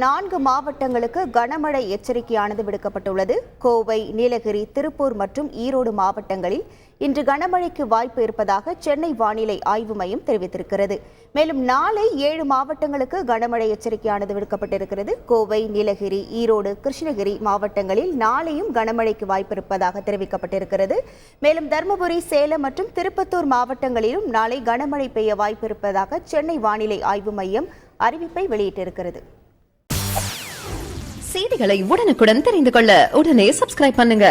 4 மாவட்டங்களுக்கு கனமழை எச்சரிக்கையானது விடுக்கப்பட்டுள்ளது. கோவை, நீலகிரி, திருப்பூர் மற்றும் ஈரோடு மாவட்டங்களில் இன்று கனமழைக்கு வாய்ப்பு இருப்பதாக சென்னை வானிலை ஆய்வு மையம் தெரிவித்திருக்கிறது. மேலும் நாளை 7 மாவட்டங்களுக்கு கனமழை எச்சரிக்கையானது விடுக்கப்பட்டிருக்கிறது. கோவை, நீலகிரி, ஈரோடு, கிருஷ்ணகிரி மாவட்டங்களில் நாளையும் கனமழைக்கு வாய்ப்பு இருப்பதாக தெரிவிக்கப்பட்டிருக்கிறது. மேலும் தருமபுரி, சேலம் மற்றும் திருப்பத்தூர் மாவட்டங்களிலும் நாளை கனமழை பெய்ய வாய்ப்பு இருப்பதாக சென்னை வானிலை ஆய்வு மையம் அறிவிப்பை வெளியிட்டிருக்கிறது. செய்திகளை உடனுக்குடன் தெரிந்து கொள்ள உடனே சப்ஸ்கிரைப் பண்ணுங்க.